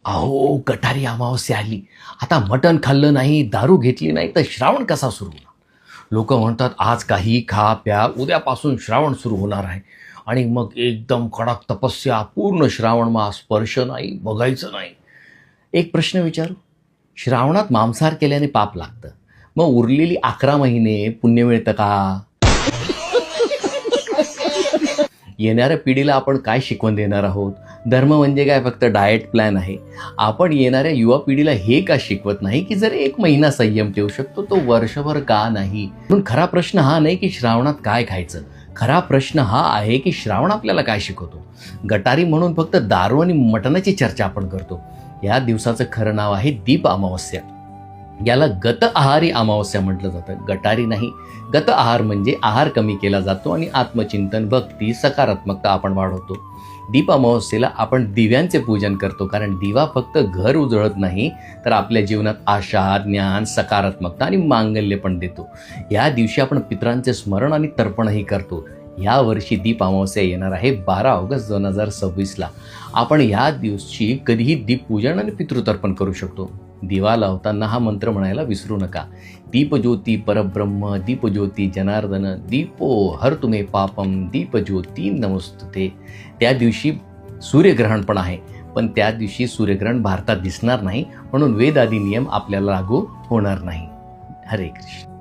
अहो, गटारी अमावस्या आली. आता मटण खाल्लं नाही, दारू घेतली नाही, तर श्रावण कसा सुरू होणार? लोकं म्हणतात, आज काही खा, प्या, उद्यापासून श्रावण सुरू होणार आहे. आणि मग एकदम कडक तपस्या, पूर्ण श्रावण मास, स्पर्श नाही, बघायचं नाही. एक प्रश्न विचारू? श्रावणात मांसाहार केल्याने पाप लागतं. मग उरलेली 11 महिने पुण्य मिळतं का? येणाऱ्या पिढीला आपण काय शिकवण देणार आहोत? धर्म म्हणजे काय फक्त डाएट प्लॅन आहे? आपण येणाऱ्या युवा पिढीला हे का शिकवत नाही की जर 1 महिना संयम ठेवू शकतो तो वर्षभर का नाही? म्हणून खरा प्रश्न हा नाही की श्रावणात काय खायचं. खरा प्रश्न हा आहे की श्रावण आपल्याला काय शिकवतो. गटारी म्हणून फक्त दारू आणि मटणाची चर्चा आपण करतो. या दिवसाचं खरं नाव आहे दीप अमावस्या. याला गत आहारी अमावस्या म्हटलं जातं, गटारी नाही. गत आहार म्हणजे आहार कमी केला जातो आणि आत्मचिंतन, भक्ती, सकारात्मकता आपण वाढवतो. दीप अमावस्येला आपण दिव्यांचे पूजन करतो, कारण दिवा फक्त घर उजळत नाही तर आपल्या जीवनात आशा, ज्ञान, सकारात्मकता आणि मांगल्य पण देतो. या दिवशी आपण पितरांचे स्मरण आणि तर्पणही करतो. या वर्षी दीप अमावस्या येणार आहे 12 ऑगस्ट 2026ला. आपण या दिवशी कधीही दीपपूजन आणि पितृतर्पण करू शकतो. दिवा लावताना हा मंत्र म्हणायला विसरू नका. दीपज्योती परब्रह्म, दीपज्योती जनार्दन, दीपो हर तुमे पापम, दीपज्योती नमोस्तुते. त्या दिवशी सूर्यग्रहण पण आहे, पण त्या दिवशी सूर्यग्रहण भारतात दिसणार नाही, म्हणून वेद आदी नियम आपल्याला लागू होणार नाही. हरे कृष्ण.